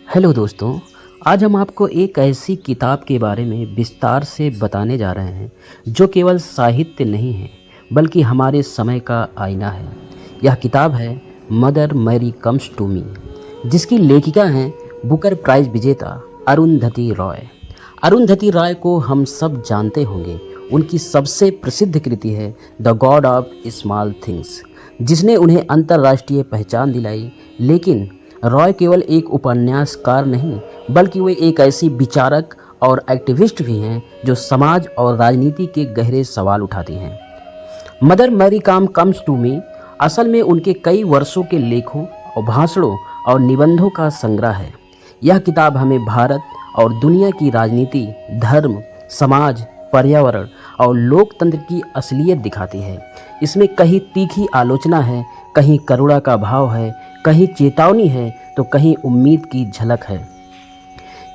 Hello दोस्तों। आज हम आपको एक ऐसी किताब के बारे में विस्तार से बताने जा रहे हैं जो केवल साहित्य नहीं है बल्कि हमारे समय का आईना है। यह किताब है Mother Mary comes to me, जिसकी लेखिका हैं बुकर प्राइज़ विजेता अरुंधति रॉय। अरुंधति रॉय को हम सब जानते होंगे। उनकी सबसे प्रसिद्ध कृति है the God of small things, जिसने उन्हें अंतर्राष्ट्रीय पहचान दिलाई। लेकिन रॉय केवल एक उपन्यासकार नहीं बल्कि वे एक ऐसी विचारक और एक्टिविस्ट भी हैं जो समाज और राजनीति के गहरे सवाल उठाती हैं। Mother Mary comes to me असल में उनके कई वर्षों के लेखों और भाषणों और निबंधों का संग्रह है। यह किताब हमें भारत और दुनिया की राजनीति, धर्म, समाज, पर्यावरण और लोकतंत्र की असलियत दिखाती है। इसमें कहीं तीखी आलोचना है, कहीं करुणा का भाव है, कहीं चेतावनी है तो कहीं उम्मीद की झलक है।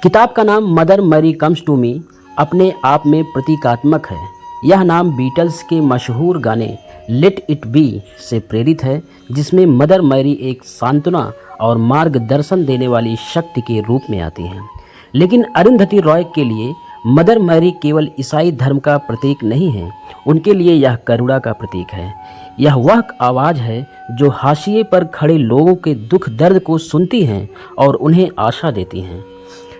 किताब का नाम Mother Mary comes to me अपने आप में प्रतीकात्मक है। यह नाम बीटल्स के मशहूर गाने लेट इट बी से प्रेरित है, जिसमें मदर मैरी एक सांत्वना और मार्गदर्शन देने वाली शक्ति के रूप में आती हैं। लेकिन अरुंधति रॉय के लिए मदर मैरी केवल ईसाई धर्म का प्रतीक नहीं है, उनके लिए यह करुणा का प्रतीक है। यह वह आवाज़ है जो हाशिए पर खड़े लोगों के दुख दर्द को सुनती हैं और उन्हें आशा देती हैं।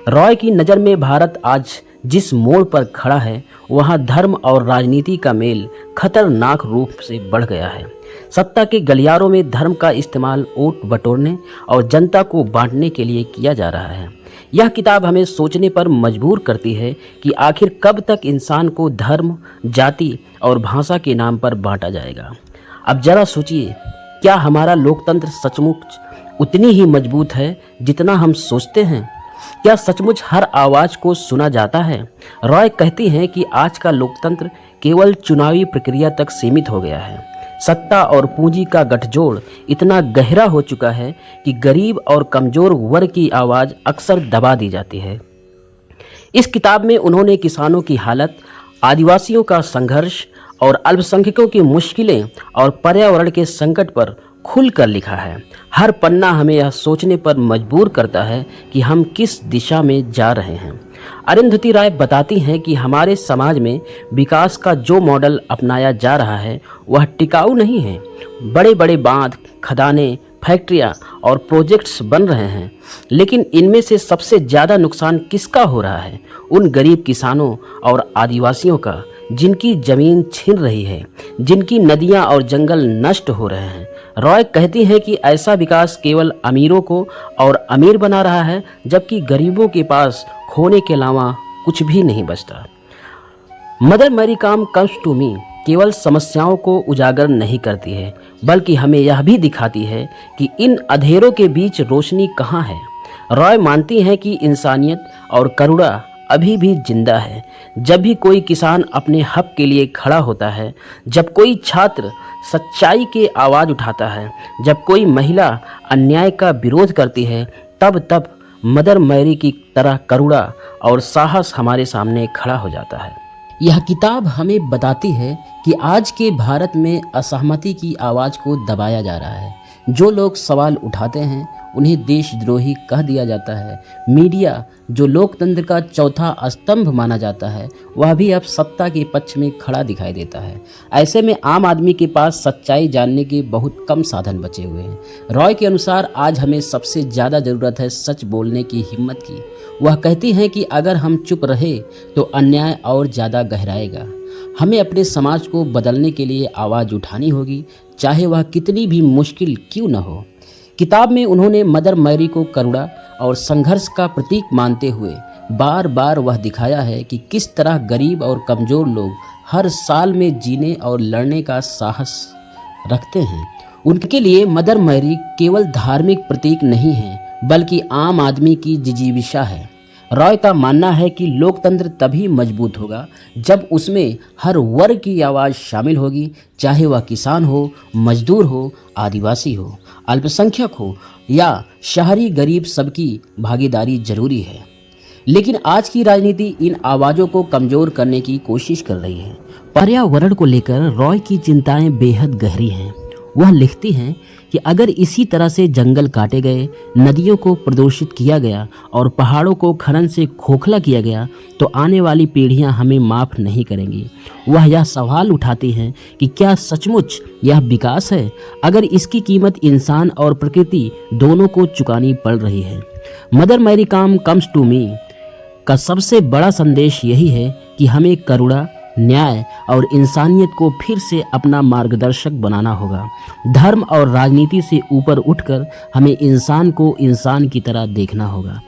रॉय की नज़र में भारत आज जिस मोड़ पर खड़ा है, वहाँ धर्म और राजनीति का मेल खतरनाक रूप से बढ़ गया है। सत्ता के गलियारों में धर्म का इस्तेमाल वोट बटोरने और जनता को बांटने के लिए किया जा रहा है। यह किताब हमें सोचने पर मजबूर करती है कि आखिर कब तक इंसान को धर्म, जाति और भाषा के नाम पर बांटा जाएगा। अब जरा सोचिए, क्या हमारा लोकतंत्र सचमुच उतनी ही मजबूत है जितना हम सोचते हैं? क्या सचमुच हर आवाज़ को सुना जाता है? रॉय कहती हैं कि आज का लोकतंत्र केवल चुनावी प्रक्रिया तक सीमित हो गया है। सत्ता और पूंजी का गठजोड़ इतना गहरा हो चुका है कि गरीब और कमज़ोर वर्ग की आवाज़ अक्सर दबा दी जाती है। इस किताब में उन्होंने किसानों की हालत, आदिवासियों का संघर्ष और अल्पसंख्यकों की मुश्किलें और पर्यावरण के संकट पर खुलकर लिखा है। हर पन्ना हमें यह सोचने पर मजबूर करता है कि हम किस दिशा में जा रहे हैं। अरुंधति राय बताती हैं कि हमारे समाज में विकास का जो मॉडल अपनाया जा रहा है वह टिकाऊ नहीं है। बड़े बड़े बांध, खदानें, फैक्ट्रियां और प्रोजेक्ट्स बन रहे हैं, लेकिन इनमें से सबसे ज़्यादा नुकसान किसका हो रहा है? उन गरीब किसानों और आदिवासियों का, जिनकी ज़मीन छिन रही है, जिनकी नदियां और जंगल नष्ट हो रहे हैं। रॉय कहती हैं कि ऐसा विकास केवल अमीरों को और अमीर बना रहा है, जबकि गरीबों के पास खोने के अलावा कुछ भी नहीं बचता। Mother Mary comes to me केवल समस्याओं को उजागर नहीं करती है, बल्कि हमें यह भी दिखाती है कि इन अंधेरों के बीच रोशनी कहाँ है। रॉय मानती हैं कि इंसानियत और करुणा अभी भी जिंदा है। जब भी कोई किसान अपने हक के लिए खड़ा होता है, जब कोई छात्र सच्चाई की आवाज़ उठाता है, जब कोई महिला अन्याय का विरोध करती है, तब मदर मैरी की तरह करुणा और साहस हमारे सामने खड़ा हो जाता है। यह किताब हमें बताती है कि आज के भारत में असहमति की आवाज़ को दबाया जा रहा है। जो लोग सवाल उठाते हैं उन्हें देशद्रोही कह दिया जाता है। मीडिया, जो लोकतंत्र का चौथा स्तंभ माना जाता है, वह भी अब सत्ता के पक्ष में खड़ा दिखाई देता है। ऐसे में आम आदमी के पास सच्चाई जानने के बहुत कम साधन बचे हुए हैं। रॉय के अनुसार आज हमें सबसे ज़्यादा ज़रूरत है सच बोलने की हिम्मत की। वह कहती हैं कि अगर हम चुप रहे तो अन्याय और ज़्यादा गहराएगा। हमें अपने समाज को बदलने के लिए आवाज़ उठानी होगी, चाहे वह कितनी भी मुश्किल क्यों न हो। किताब में उन्होंने मदर मैरी को करुणा और संघर्ष का प्रतीक मानते हुए बार बार वह दिखाया है कि किस तरह गरीब और कमज़ोर लोग हर साल में जीने और लड़ने का साहस रखते हैं। उनके लिए मदर मैरी केवल धार्मिक प्रतीक नहीं है, बल्कि आम आदमी की जिजीविषा है। रॉय का मानना है कि लोकतंत्र तभी मजबूत होगा जब उसमें हर वर्ग की आवाज़ शामिल होगी, चाहे वह किसान हो, मजदूर हो, आदिवासी हो, अल्पसंख्यक हो या शहरी गरीब, सबकी भागीदारी जरूरी है। लेकिन आज की राजनीति इन आवाज़ों को कमज़ोर करने की कोशिश कर रही है। पर्यावरण को लेकर रॉय की चिंताएं बेहद गहरी हैं। वह लिखती हैं कि अगर इसी तरह से जंगल काटे गए, नदियों को प्रदूषित किया गया और पहाड़ों को खनन से खोखला किया गया तो आने वाली पीढ़ियां हमें माफ़ नहीं करेंगी। वह यह सवाल उठाती हैं कि क्या सचमुच यह विकास है, अगर इसकी कीमत इंसान और प्रकृति दोनों को चुकानी पड़ रही है। Mother Mary come comes to me का सबसे बड़ा संदेश यही है कि हमें करुणा, न्याय और इंसानियत को फिर से अपना मार्गदर्शक बनाना होगा। धर्म और राजनीति से ऊपर उठकर हमें इंसान को इंसान की तरह देखना होगा।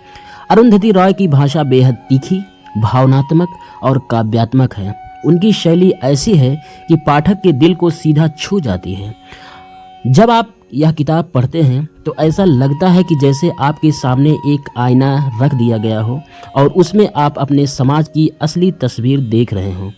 अरुंधति रॉय की भाषा बेहद तीखी, भावनात्मक और काव्यात्मक है। उनकी शैली ऐसी है कि पाठक के दिल को सीधा छू जाती है। जब आप यह किताब पढ़ते हैं तो ऐसा लगता है कि जैसे आपके सामने एक आईना रख दिया गया हो और उसमें आप अपने समाज की असली तस्वीर देख रहे हों।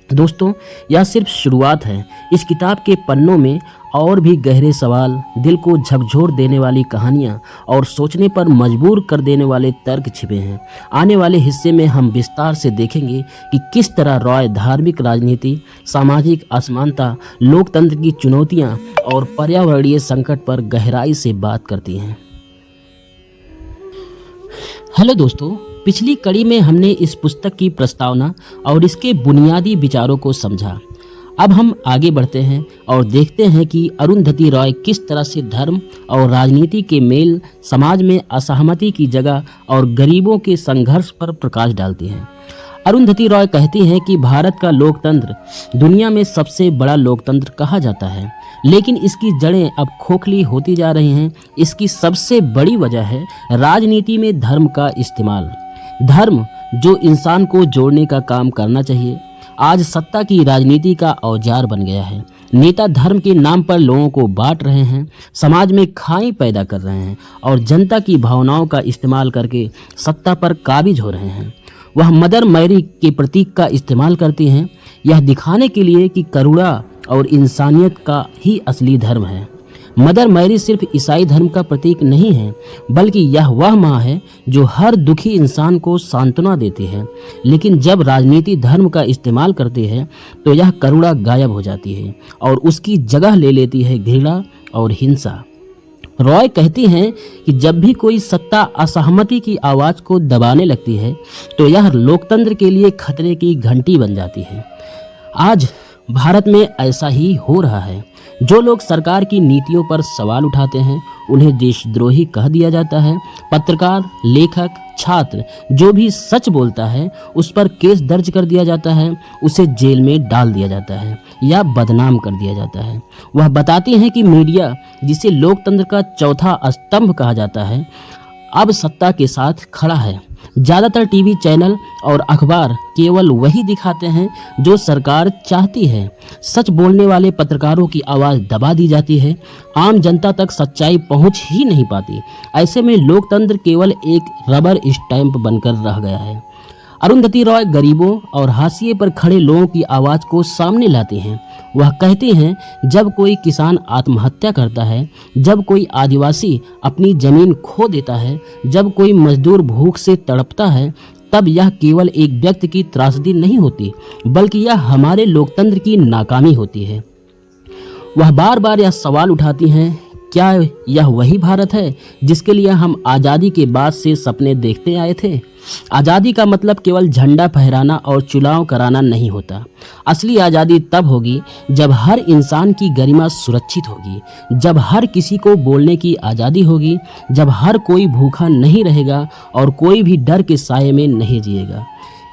दोस्तों, यह सिर्फ शुरुआत है। इस किताब के पन्नों में और भी गहरे सवाल, दिल को झकझोर देने वाली कहानियाँ और सोचने पर मजबूर कर देने वाले तर्क छिपे हैं। आने वाले हिस्से में हम विस्तार से देखेंगे कि किस तरह रॉय धार्मिक राजनीति, सामाजिक असमानता, लोकतंत्र की चुनौतियाँ और पर्यावरणीय संकट पर गहराई से बात करती हैं। हेलो दोस्तों, पिछली कड़ी में हमने इस पुस्तक की प्रस्तावना और इसके बुनियादी विचारों को समझा। अब हम आगे बढ़ते हैं और देखते हैं कि अरुंधति रॉय किस तरह से धर्म और राजनीति के मेल, समाज में असहमति की जगह और गरीबों के संघर्ष पर प्रकाश डालती हैं। अरुंधति रॉय कहती हैं कि भारत का लोकतंत्र दुनिया में सबसे बड़ा लोकतंत्र कहा जाता है, लेकिन इसकी जड़ें अब खोखली होती जा रही हैं। इसकी सबसे बड़ी वजह है राजनीति में धर्म का इस्तेमाल। धर्म, जो इंसान को जोड़ने का काम करना चाहिए, आज सत्ता की राजनीति का औजार बन गया है। नेता धर्म के नाम पर लोगों को बांट रहे हैं, समाज में खाई पैदा कर रहे हैं और जनता की भावनाओं का इस्तेमाल करके सत्ता पर काबिज हो रहे हैं। वह मदर मैरी के प्रतीक का इस्तेमाल करती हैं, यह दिखाने के लिए कि करुणा और इंसानियत का ही असली धर्म है। मदर मैरी सिर्फ ईसाई धर्म का प्रतीक नहीं है, बल्कि यह वह माँ है जो हर दुखी इंसान को सांत्वना देती है। लेकिन जब राजनीति धर्म का इस्तेमाल करती है तो यह करुणा गायब हो जाती है और उसकी जगह ले लेती है घृणा और हिंसा। रॉय कहती हैं कि जब भी कोई सत्ता असहमति की आवाज़ को दबाने लगती है तो यह लोकतंत्र के लिए खतरे की घंटी बन जाती है। आज भारत में ऐसा ही हो रहा है। जो लोग सरकार की नीतियों पर सवाल उठाते हैं उन्हें देशद्रोही कह दिया जाता है। पत्रकार, लेखक, छात्र जो भी सच बोलता है उस पर केस दर्ज कर दिया जाता है, उसे जेल में डाल दिया जाता है या बदनाम कर दिया जाता है। वह बताती हैं कि मीडिया, जिसे लोकतंत्र का चौथा स्तंभ कहा जाता है, अब सत्ता के साथ खड़ा है। ज़्यादातर टीवी चैनल और अखबार केवल वही दिखाते हैं जो सरकार चाहती है। सच बोलने वाले पत्रकारों की आवाज़ दबा दी जाती है। आम जनता तक सच्चाई पहुंच ही नहीं पाती। ऐसे में लोकतंत्र केवल एक रबर स्टैंप बनकर रह गया है। अरुंधति रॉय गरीबों और हाशिए पर खड़े लोगों की आवाज़ को सामने लाती हैं। वह कहती हैं, जब कोई किसान आत्महत्या करता है, जब कोई आदिवासी अपनी ज़मीन खो देता है, जब कोई मजदूर भूख से तड़पता है, तब यह केवल एक व्यक्ति की त्रासदी नहीं होती, बल्कि यह हमारे लोकतंत्र की नाकामी होती है। वह बार बार यह सवाल उठाती हैं, क्या यह वही भारत है जिसके लिए हम आज़ादी के बाद से सपने देखते आए थे? आज़ादी का मतलब केवल झंडा फहराना और चुनाव कराना नहीं होता। असली आज़ादी तब होगी जब हर इंसान की गरिमा सुरक्षित होगी, जब हर किसी को बोलने की आज़ादी होगी, जब हर कोई भूखा नहीं रहेगा और कोई भी डर के साये में नहीं जिएगा।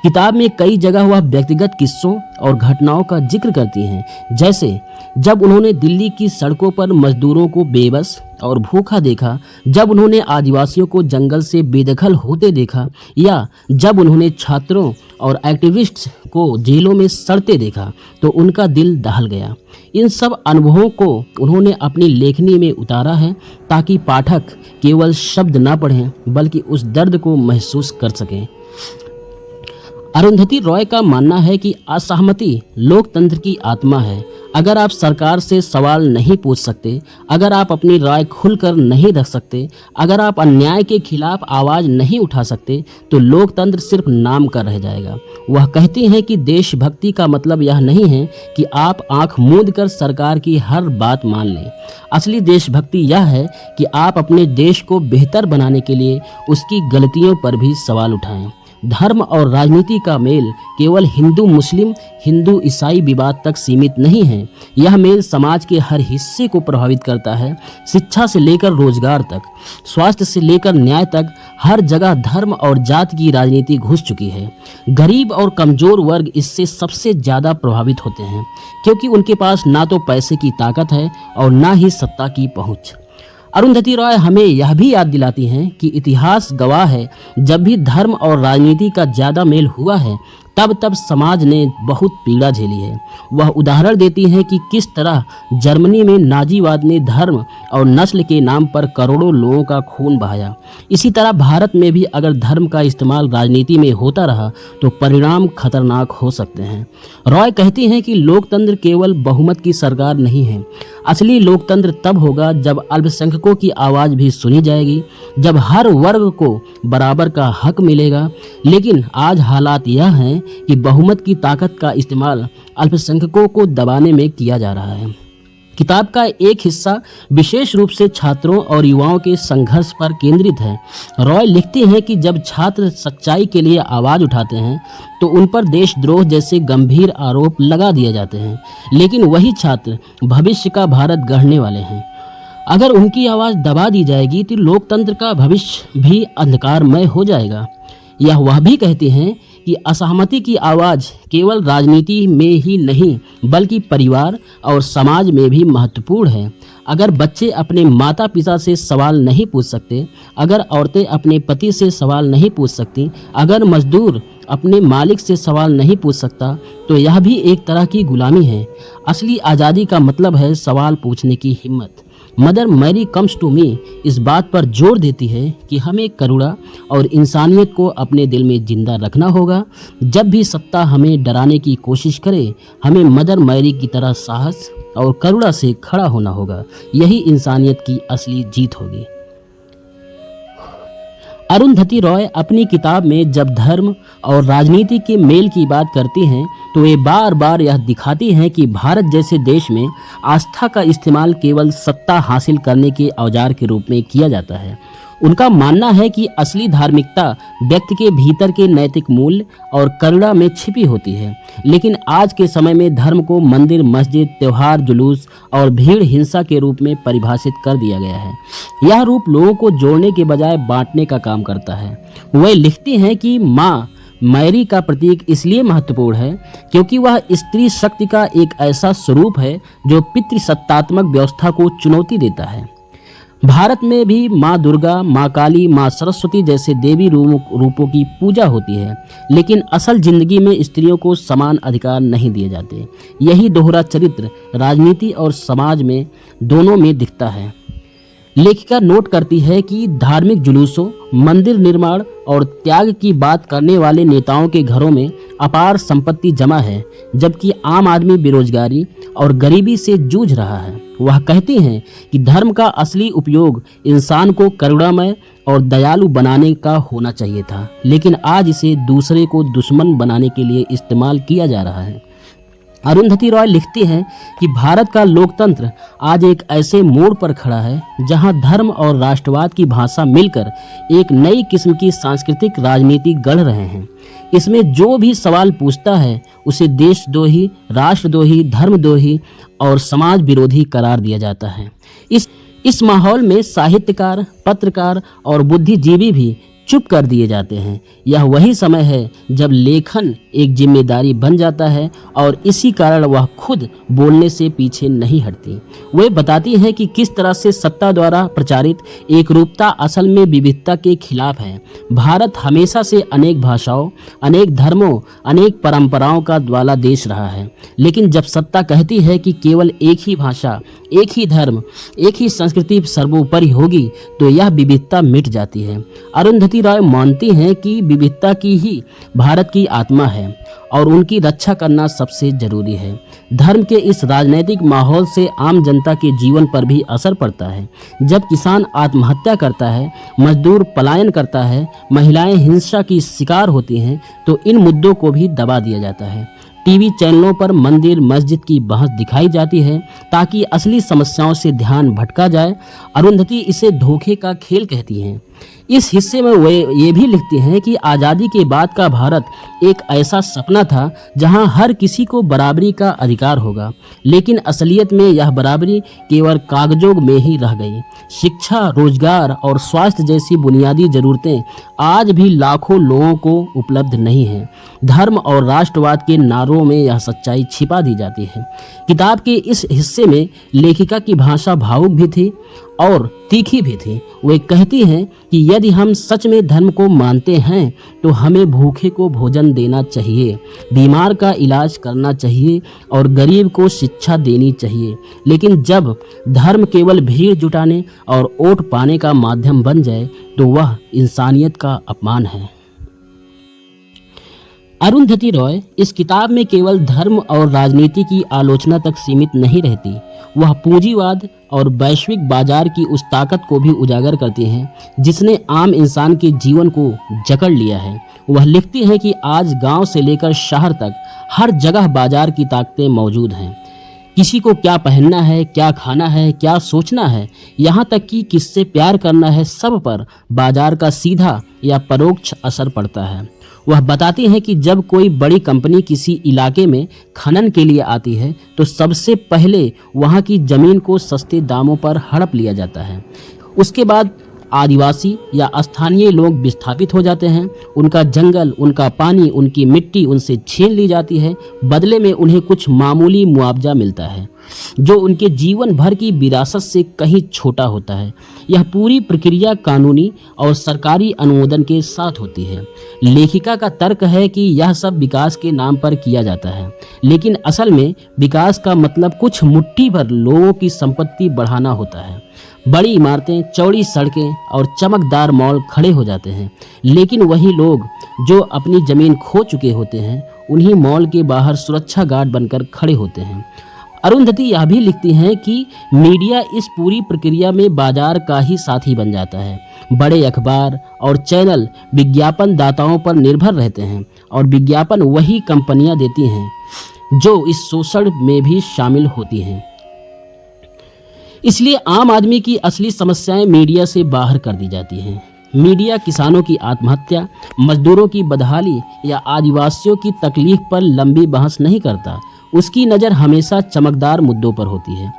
किताब में कई जगह वह व्यक्तिगत किस्सों और घटनाओं का जिक्र करती हैं, जैसे जब उन्होंने दिल्ली की सड़कों पर मजदूरों को बेबस और भूखा देखा, जब उन्होंने आदिवासियों को जंगल से बेदखल होते देखा, या जब उन्होंने छात्रों और एक्टिविस्ट्स को जेलों में सड़ते देखा तो उनका दिल दहल गया। इन सब अनुभवों को उन्होंने अपनी लेखनी में उतारा है ताकि पाठक केवल शब्द ना पढ़ें बल्कि उस दर्द को महसूस कर सकें। अरुंधति रॉय का मानना है कि असहमति लोकतंत्र की आत्मा है। अगर आप सरकार से सवाल नहीं पूछ सकते, अगर आप अपनी राय खुलकर नहीं रख सकते, अगर आप अन्याय के खिलाफ आवाज नहीं उठा सकते, तो लोकतंत्र सिर्फ नाम का रह जाएगा। वह कहती हैं कि देशभक्ति का मतलब यह नहीं है कि आप आंख मूंद कर सरकार की हर बात मान लें। असली देशभक्ति यह है कि आप अपने देश को बेहतर बनाने के लिए उसकी गलतियों पर भी सवाल उठाएं। धर्म और राजनीति का मेल केवल हिंदू मुस्लिम, हिंदू ईसाई विवाद तक सीमित नहीं है। यह मेल समाज के हर हिस्से को प्रभावित करता है। शिक्षा से लेकर रोजगार तक, स्वास्थ्य से लेकर न्याय तक, हर जगह धर्म और जाति की राजनीति घुस चुकी है। गरीब और कमजोर वर्ग इससे सबसे ज्यादा प्रभावित होते हैं, क्योंकि उनके पास ना तो पैसे की ताकत है और ना ही सत्ता की पहुंच। अरुंधति रॉय हमें यह भी याद दिलाती हैं कि इतिहास गवाह है, जब भी धर्म और राजनीति का ज्यादा मेल हुआ है, तब समाज ने बहुत पीड़ा झेली है। वह उदाहरण देती हैं कि किस तरह जर्मनी में नाजीवाद ने धर्म और नस्ल के नाम पर करोड़ों लोगों का खून बहाया। इसी तरह भारत में भी अगर धर्म का इस्तेमाल राजनीति में होता रहा तो परिणाम खतरनाक हो सकते हैं। रॉय कहती हैं कि लोकतंत्र केवल बहुमत की सरकार नहीं है। असली लोकतंत्र तब होगा जब अल्पसंख्यकों की आवाज़ भी सुनी जाएगी, जब हर वर्ग को बराबर का हक मिलेगा। लेकिन आज हालात यह हैं कि बहुमत की ताकत का इस्तेमाल अल्पसंख्यकों को दबाने में किया जा रहा है। किताब का एक हिस्सा विशेष रूप से छात्रों और युवाओं के संघर्ष पर केंद्रित है। रॉय लिखती हैं कि जब छात्र सच्चाई के लिए आवाज़ उठाते हैं तो उन पर देशद्रोह जैसे गंभीर आरोप लगा दिए जाते हैं, लेकिन वही छात्र भविष्य का भारत गढ़ने वाले हैं। अगर उनकी आवाज़ दबा दी जाएगी तो लोकतंत्र का भविष्य भी अंधकारमय हो जाएगा। यह वह भी कहते हैं कि असहमति की आवाज़ केवल राजनीति में ही नहीं बल्कि परिवार और समाज में भी महत्वपूर्ण है। अगर बच्चे अपने माता पिता से सवाल नहीं पूछ सकते, अगर औरतें अपने पति से सवाल नहीं पूछ सकती, अगर मजदूर अपने मालिक से सवाल नहीं पूछ सकता, तो यह भी एक तरह की गुलामी है। असली आज़ादी का मतलब है सवाल पूछने की हिम्मत। Mother Mary comes to me इस बात पर जोर देती है कि हमें करुणा और इंसानियत को अपने दिल में जिंदा रखना होगा। जब भी सत्ता हमें डराने की कोशिश करे, हमें मदर मैरी की तरह साहस और करुणा से खड़ा होना होगा। यही इंसानियत की असली जीत होगी। अरुंधति रॉय अपनी किताब में जब धर्म और राजनीति के मेल की बात करती हैं तो वे बार बार यह दिखाती हैं कि भारत जैसे देश में आस्था का इस्तेमाल केवल सत्ता हासिल करने के औजार के रूप में किया जाता है। उनका मानना है कि असली धार्मिकता व्यक्ति के भीतर के नैतिक मूल्य और करुणा में छिपी होती है। लेकिन आज के समय में धर्म को मंदिर, मस्जिद, त्योहार, जुलूस और भीड़ हिंसा के रूप में परिभाषित कर दिया गया है। यह रूप लोगों को जोड़ने के बजाय बांटने का काम करता है। वे लिखती हैं कि माँ मैरी का प्रतीक इसलिए महत्वपूर्ण है क्योंकि वह स्त्री शक्ति का एक ऐसा स्वरूप है जो पितृसत्तात्मक व्यवस्था को चुनौती देता है। भारत में भी माँ दुर्गा, माँ काली, माँ सरस्वती जैसे देवी रूपों की पूजा होती है, लेकिन असल जिंदगी में स्त्रियों को समान अधिकार नहीं दिए जाते। यही दोहरा चरित्र राजनीति और समाज में दोनों में दिखता है। लेखिका नोट करती है कि धार्मिक जुलूसों, मंदिर निर्माण और त्याग की बात करने वाले नेताओं के घरों में अपार संपत्ति जमा है, जबकि आम आदमी बेरोजगारी और गरीबी से जूझ रहा है। वह कहती हैं कि धर्म का असली उपयोग इंसान को करुणामय और दयालु बनाने का होना चाहिए था, लेकिन आज इसे दूसरे को दुश्मन बनाने के लिए इस्तेमाल किया जा रहा है। अरुंधति रॉय लिखती हैं कि भारत का लोकतंत्र आज एक ऐसे मोड़ पर खड़ा है जहां धर्म और राष्ट्रवाद की भाषा मिलकर एक नई किस्म की सांस्कृतिक राजनीति गढ़ रहे हैं। इसमें जो भी सवाल पूछता है उसे देशद्रोही, राष्ट्रद्रोही, धर्मद्रोही और समाज विरोधी करार दिया जाता है। इस माहौल में साहित्यकार, पत्रकार और बुद्धिजीवी भी चुप कर दिए जाते हैं। यह वही समय है जब लेखन एक जिम्मेदारी बन जाता है और इसी कारण वह खुद बोलने से पीछे नहीं हटती। वे बताती हैं कि किस तरह से सत्ता द्वारा प्रचारित एकरूपता असल में विविधता के खिलाफ है। भारत हमेशा से अनेक भाषाओं, अनेक धर्मों, अनेक परंपराओं का वाला देश रहा है, लेकिन जब सत्ता कहती है कि केवल एक ही भाषा, एक ही धर्म, एक ही संस्कृति सर्वोपरि होगी तो यह विविधता मिट जाती है। अरुंधति अरुंधति रॉय मानती हैं कि विविधता की ही भारत की आत्मा है और उनकी रक्षा करना सबसे जरूरी है। धर्म के इस राजनीतिक माहौल से आम जनता के जीवन पर भी असर पड़ता है। जब किसान आत्महत्या करता है, मजदूर पलायन करता है, महिलाएं हिंसा की शिकार होती हैं, तो इन मुद्दों को भी दबा दिया जाता है। टीवी चैनलों पर मंदिर मस्जिद की बहस दिखाई जाती है ताकि असली समस्याओं से ध्यान भटका जाए। अरुंधति इसे धोखे का खेल कहती हैं। इस हिस्से में वे ये भी लिखती हैं कि आज़ादी के बाद का भारत एक ऐसा सपना था जहां हर किसी को बराबरी का अधिकार होगा, लेकिन असलियत में यह बराबरी केवल कागजों में ही रह गई। शिक्षा, रोजगार और स्वास्थ्य जैसी बुनियादी ज़रूरतें आज भी लाखों लोगों को उपलब्ध नहीं हैं। धर्म और राष्ट्रवाद के नारों में यह सच्चाई छिपा दी जाती है। किताब के इस हिस्से में लेखिका की भाषा भावुक भी थी और तीखी भी थी। वे कहती हैं कि यदि हम सच में धर्म को मानते हैं तो हमें भूखे को भोजन देना चाहिए, बीमार का इलाज करना चाहिए और गरीब को शिक्षा देनी चाहिए। लेकिन जब धर्म केवल भीड़ जुटाने और वोट पाने का माध्यम बन जाए तो वह इंसानियत का अपमान है। अरुंधति रॉय इस किताब में केवल धर्म और राजनीति की आलोचना तक सीमित नहीं रहती। वह पूंजीवाद और वैश्विक बाजार की उस ताकत को भी उजागर करती हैं जिसने आम इंसान के जीवन को जकड़ लिया है। वह लिखती हैं कि आज गांव से लेकर शहर तक हर जगह बाजार की ताकतें मौजूद हैं। किसी को क्या पहनना है, क्या खाना है, क्या सोचना है, यहाँ तक कि किससे प्यार करना है, सब पर बाजार का सीधा या परोक्ष असर पड़ता है। वह बताती हैं कि जब कोई बड़ी कंपनी किसी इलाके में खनन के लिए आती है तो सबसे पहले वहां की जमीन को सस्ते दामों पर हड़प लिया जाता है। उसके बाद आदिवासी या स्थानीय लोग विस्थापित हो जाते हैं। उनका जंगल, उनका पानी, उनकी मिट्टी उनसे छीन ली जाती है। बदले में उन्हें कुछ मामूली मुआवजा मिलता है जो उनके जीवन भर की विरासत से कहीं छोटा होता है। यह पूरी प्रक्रिया कानूनी और सरकारी अनुमोदन के साथ होती है। लेखिका का तर्क है कि यह सब विकास के नाम पर किया जाता है, लेकिन असल में विकास का मतलब कुछ मुट्ठी भर लोगों की संपत्ति बढ़ाना होता है। बड़ी इमारतें, चौड़ी सड़कें और चमकदार मॉल खड़े हो जाते हैं, लेकिन वही लोग जो अपनी जमीन खो चुके होते हैं उन्हीं मॉल के बाहर सुरक्षा गार्ड बनकर खड़े होते हैं। अरुंधति यह भी लिखती हैं कि मीडिया इस पूरी प्रक्रिया में बाजार का ही साथी बन जाता है। बड़े अखबार और चैनल विज्ञापन दाताओं पर निर्भर रहते हैं और विज्ञापन वही कंपनियां देती हैं जो इस शोषण में भी शामिल होती हैं। इसलिए आम आदमी की असली समस्याएं मीडिया से बाहर कर दी जाती हैं। मीडिया किसानों की आत्महत्या, मजदूरों की बदहाली या आदिवासियों की तकलीफ पर लंबी बहस नहीं करता। उसकी नज़र हमेशा चमकदार मुद्दों पर होती है।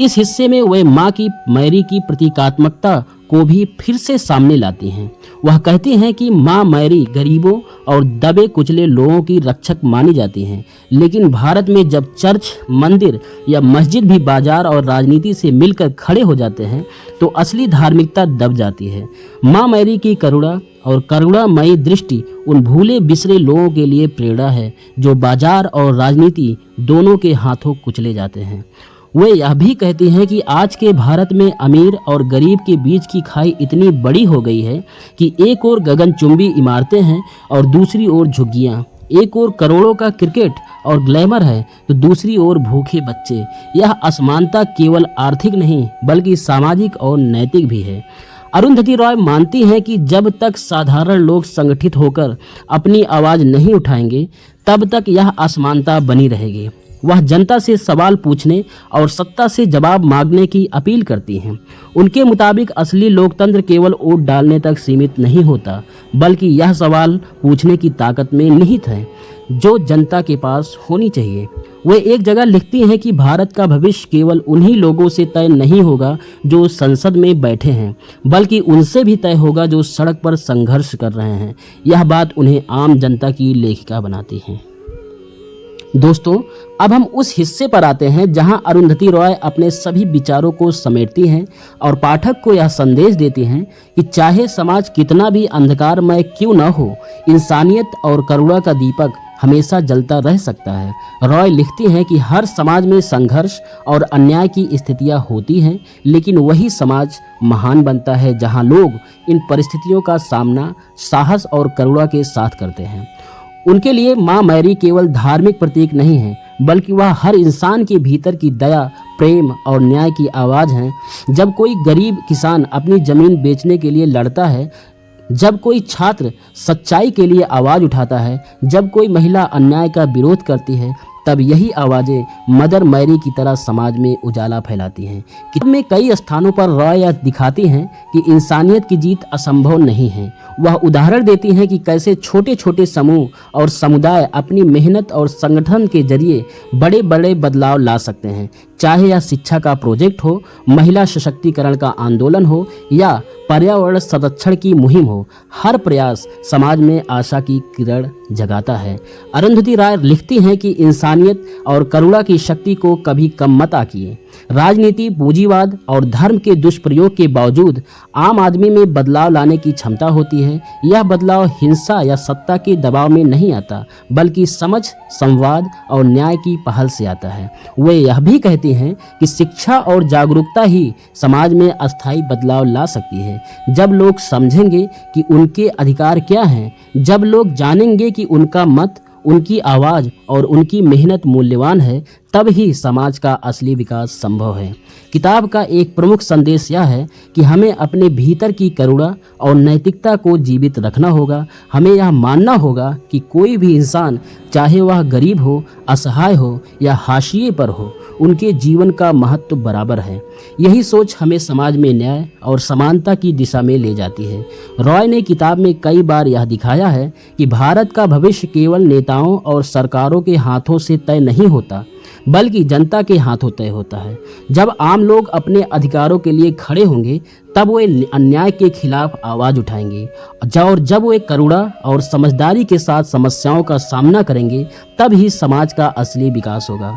इस हिस्से में वे माँ की मैरी की प्रतीकात्मकता को भी फिर से सामने लाती हैं। वह कहती हैं कि माँ मैरी गरीबों और दबे कुचले लोगों की रक्षक मानी जाती हैं, लेकिन भारत में जब चर्च, मंदिर या मस्जिद भी बाजार और राजनीति से मिलकर खड़े हो जाते हैं तो असली धार्मिकता दब जाती है। माँ मैरी की करुणा और करुणामयी दृष्टि उन भूले बिसरे लोगों के लिए प्रेरणा है जो बाजार और राजनीति दोनों के हाथों कुचले जाते हैं। वे यह भी कहती हैं कि आज के भारत में अमीर और गरीब के बीच की खाई इतनी बड़ी हो गई है कि एक ओर गगनचुंबी इमारतें हैं और दूसरी ओर झुग्गियां, एक ओर करोड़ों का क्रिकेट और ग्लैमर है तो दूसरी ओर भूखे बच्चे। यह असमानता केवल आर्थिक नहीं बल्कि सामाजिक और नैतिक भी है। अरुंधति रॉय मानती हैं कि जब तक साधारण लोग संगठित होकर अपनी आवाज़ नहीं उठाएंगे तब तक यह असमानता बनी रहेगी। वह जनता से सवाल पूछने और सत्ता से जवाब मांगने की अपील करती हैं। उनके मुताबिक असली लोकतंत्र केवल वोट डालने तक सीमित नहीं होता, बल्कि यह सवाल पूछने की ताकत में निहित है जो जनता के पास होनी चाहिए। वे एक जगह लिखती हैं कि भारत का भविष्य केवल उन्हीं लोगों से तय नहीं होगा जो संसद में बैठे हैं, बल्कि उनसे भी तय होगा जो सड़क पर संघर्ष कर रहे हैं। यह बात उन्हें आम जनता की लेखिका बनाती है। दोस्तों, अब हम उस हिस्से पर आते हैं जहां अरुंधति रॉय अपने सभी विचारों को समेटती हैं और पाठक को यह संदेश देती हैं कि चाहे समाज कितना भी अंधकारमय क्यों न हो, इंसानियत और करुणा का दीपक हमेशा जलता रह सकता है। रॉय लिखती हैं कि हर समाज में संघर्ष और अन्याय की स्थितियां होती हैं, लेकिन वही समाज महान बनता है जहां लोग इन परिस्थितियों का सामना साहस और करुणा के साथ करते हैं। उनके लिए माँ मैरी केवल धार्मिक प्रतीक नहीं है, बल्कि वह हर इंसान के भीतर की दया, प्रेम और न्याय की आवाज़ है। जब कोई गरीब किसान अपनी ज़मीन बेचने के लिए लड़ता है, जब कोई छात्र सच्चाई के लिए आवाज़ उठाता है, जब कोई महिला अन्याय का विरोध करती है, तब यही आवाज़ें मदर मैरी की तरह समाज में उजाला फैलाती हैं। किताब में कई स्थानों पर रॉय यह दिखाती हैं कि इंसानियत की जीत असंभव नहीं है। वह उदाहरण देती हैं कि कैसे छोटे छोटे समूह और समुदाय अपनी मेहनत और संगठन के जरिए बड़े बड़े बदलाव ला सकते हैं। चाहे यह शिक्षा का प्रोजेक्ट हो, महिला सशक्तिकरण का आंदोलन हो या पर्यावरण संरक्षण की मुहिम हो, हर प्रयास समाज में आशा की किरण जगाता है। अरुंधति राय लिखती हैं कि इंसानियत और करुणा की शक्ति को कभी कम मत आकिए। राजनीति, पूंजीवाद और धर्म के दुष्प्रयोग के बावजूद आम आदमी में बदलाव लाने की क्षमता होती है। यह बदलाव हिंसा या सत्ता के दबाव में नहीं आता, बल्कि समझ, संवाद और न्याय की पहल से आता है। वे यह भी कहती हैं कि शिक्षा और जागरूकता ही समाज में अस्थायी बदलाव ला सकती है। जब लोग समझेंगे कि उनके अधिकार क्या हैं, जब लोग जानेंगे कि उनका मत, उनकी आवाज़ और उनकी मेहनत मूल्यवान है, तब ही समाज का असली विकास संभव है। किताब का एक प्रमुख संदेश यह है कि हमें अपने भीतर की करुणा और नैतिकता को जीवित रखना होगा। हमें यह मानना होगा कि कोई भी इंसान, चाहे वह गरीब हो, असहाय हो या हाशिए पर हो, उनके जीवन का महत्व बराबर है। यही सोच हमें समाज में न्याय और समानता की दिशा में ले जाती है। रॉय ने किताब में कई बार यह दिखाया है कि भारत का भविष्य केवल नेताओं और सरकारों के हाथों से तय नहीं होता, बल्कि जनता के हाथों तय होता है। जब आम लोग अपने अधिकारों के लिए खड़े होंगे, तब वे अन्याय के खिलाफ आवाज़ उठाएंगे, और जब वे करुणा और समझदारी के साथ समस्याओं का सामना करेंगे, तब ही समाज का असली विकास होगा।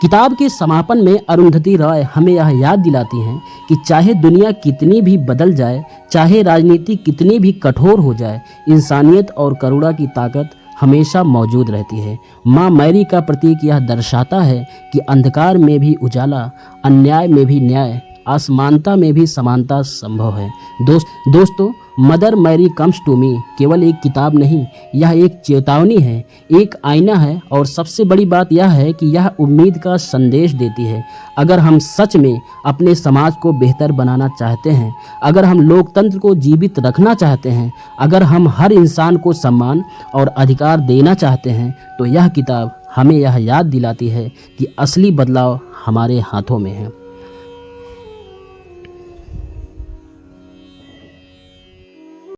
किताब के समापन में अरुंधति रॉय हमें यह याद दिलाती हैं कि चाहे दुनिया कितनी भी बदल जाए, चाहे राजनीति कितनी भी कठोर हो जाए, इंसानियत और करुणा की ताकत हमेशा मौजूद रहती है। माँ मैरी का प्रतीक यह दर्शाता है कि अंधकार में भी उजाला, अन्याय में भी न्याय, असमानता में भी समानता संभव है। दोस्तों, Mother Mary comes to me केवल एक किताब नहीं, यह एक चेतावनी है, एक आईना है, और सबसे बड़ी बात यह है कि यह उम्मीद का संदेश देती है। अगर हम सच में अपने समाज को बेहतर बनाना चाहते हैं, अगर हम लोकतंत्र को जीवित रखना चाहते हैं, अगर हम हर इंसान को सम्मान और अधिकार देना चाहते हैं, तो यह किताब हमें यह याद दिलाती है कि असली बदलाव हमारे हाथों में है।